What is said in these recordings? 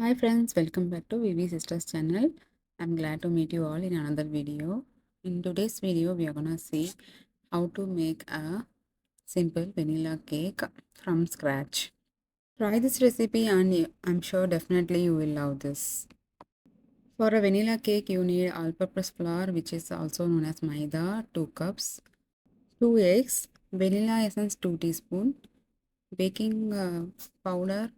Hi friends, welcome back to VV Sisters channel. I'm glad to meet you all in another video. In today's video, we are gonna see how to make a simple vanilla cake from scratch. Try this recipe and I'm sure definitely you will love this. For a vanilla cake, you need all-purpose flour, which is also known as maida, 2 cups, 2 eggs, vanilla essence 2 teaspoon, baking powder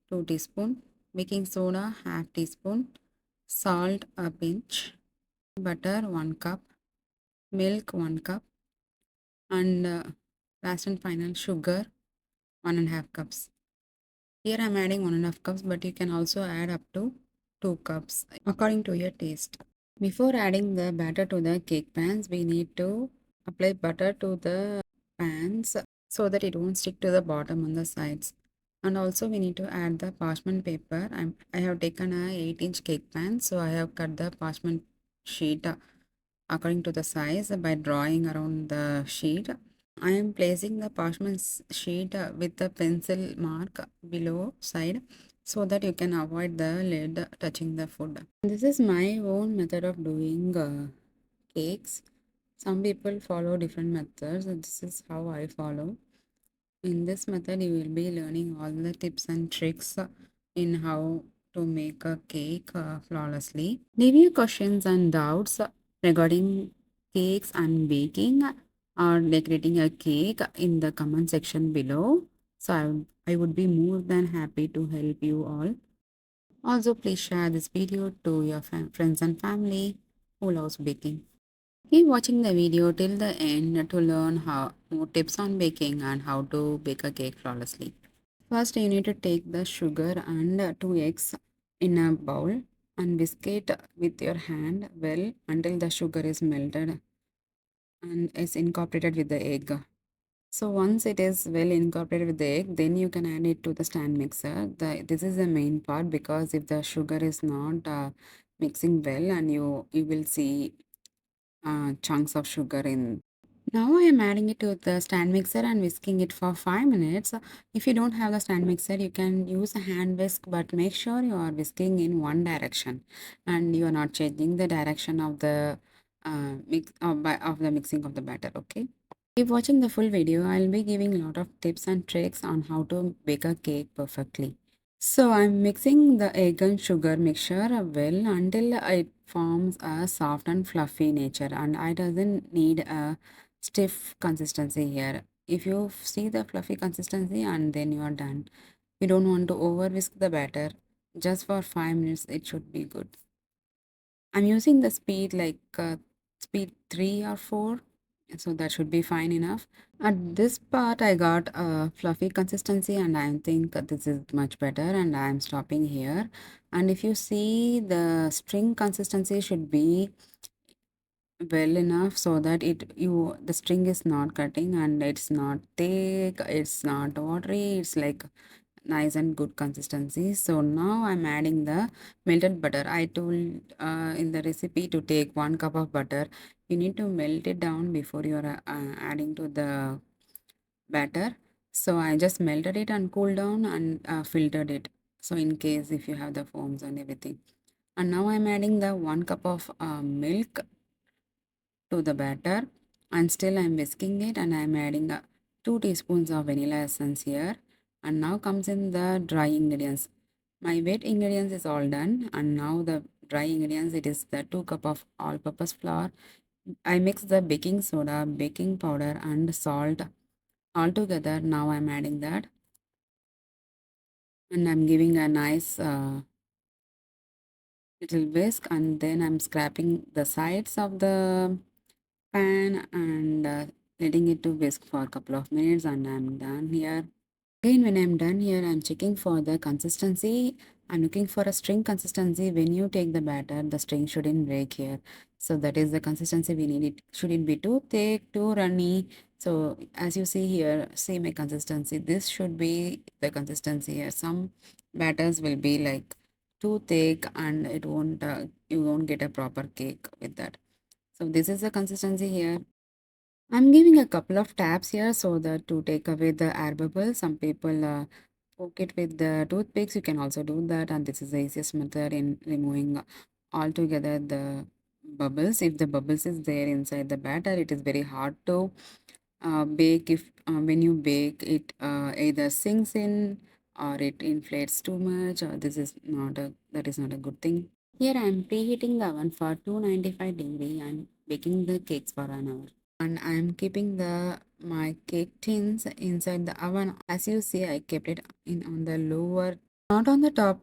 2 teaspoon, baking soda half teaspoon, salt a pinch, butter 1 cup, milk 1 cup, and last and final sugar 1.5 cups. Here I'm adding 1.5 cups, but you can also add up to 2 cups according to your taste. Before adding the batter to the cake pans, we need to apply butter to the pans so that it won't stick to the bottom on the sides. And also we need to add the parchment paper. I have taken a 8-inch cake pan, so I have cut the parchment sheet according to the size by drawing around the sheet. I am placing the parchment sheet with the pencil mark below side so that you can avoid the lid touching the food. This is my own method of doing cakes. Some people follow different methods. This is how I follow. In this method, you will be learning all the tips and tricks in how to make a cake flawlessly. Leave your questions and doubts regarding cakes and baking or decorating a cake in the comment section below. So I would be more than happy to help you all. Also, please share this video to your friends and family who loves baking. Keep watching the video till the end to learn how more tips on baking and how to bake a cake flawlessly. First, you need to take the sugar and 2 eggs in a bowl and whisk it with your hand well until the sugar is melted and is incorporated with the egg. So once it is well incorporated with the egg, then you can add it to the stand mixer. This is the main part because if the sugar is not mixing well and you will see chunks of sugar in. Now I am adding it to the stand mixer and whisking it for 5 minutes. If you don't have the stand mixer, you can use a hand whisk, but make sure you are whisking in one direction and you are not changing the direction of the of the mixing of the batter. Okay. Keep watching the full video. I'll be giving a lot of tips and tricks on how to bake a cake perfectly. So I'm mixing the egg and sugar mixture well until it forms a soft and fluffy nature, and I doesn't need a stiff consistency here. If you see the fluffy consistency and then you are done. You don't want to over whisk the batter. Just for 5 minutes it should be good. I'm using the speed like speed 3 or 4, so that should be fine enough. At this part, I got a fluffy consistency, and I think this is much better. And I'm stopping here. And if you see, the string consistency should be well enough so that the string is not cutting and it's not thick, it's not watery. It's like nice and good consistency. So now I'm adding the melted butter. I told in the recipe to take 1 cup of butter. You need to melt it down before you're adding to the batter. So I just melted it and cooled down and filtered it. So in case if you have the foams and everything. And now I'm adding the 1 cup of milk to the batter, and still I'm whisking it, and I'm adding 2 teaspoons of vanilla essence here. And now comes in the dry ingredients. My wet ingredients is all done, and now the dry ingredients, it is the 2 cup of all purpose flour. I mix the baking soda, baking powder and salt all together. Now I'm adding that, and I'm giving a nice little whisk, and then I'm scraping the sides of the pan and letting it to whisk for a couple of minutes, and I'm done here. Again, when I'm done here, I'm checking for the consistency. I'm looking for a string consistency. When you take the batter, the string shouldn't break here. So that is the consistency we need. It shouldn't be too thick, too runny. So as you see here, see my consistency. This should be the consistency here. Some batters will be like too thick and you won't get a proper cake with that. So this is the consistency here. I'm giving a couple of taps here so that to take away the air bubbles. Some people poke it with the toothpicks, you can also do that, and this is the easiest method in removing altogether the bubbles. If the bubbles is there inside the batter, it is very hard to bake. If when you bake it, either sinks in or it inflates too much, or this is not a that is not a good thing. Here I am preheating the oven for 295 degree and baking the cakes for an hour. And I am keeping the my cake tins inside the oven. As you see, I kept it in on the lower, not on the top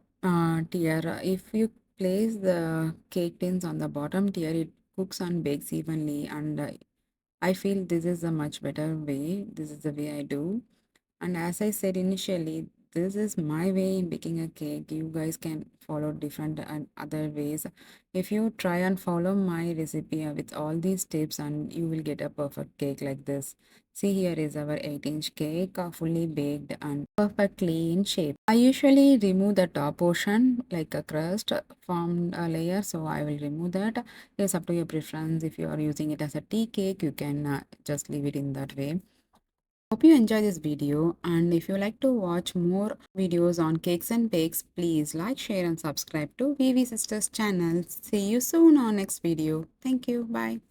tier. If you place the cake tins on the bottom tier, it cooks and bakes evenly. And I feel this is a much better way. This is the way I do. And as I said initially, this is my way in baking a cake. You guys can follow different and other ways. If you try and follow my recipe with all these tips, and you will get a perfect cake like this. See, here is our 8-inch cake, fully baked and perfectly in shape. I usually remove the top portion like a crust formed a layer, so I will remove that. It's up to your preference. If you are using it as a tea cake, you can just leave it in that way. Hope you enjoy this video, and if you like to watch more videos on cakes and bakes, please like, share and subscribe to VV Sisters channel. See you soon on next video. Thank you. Bye.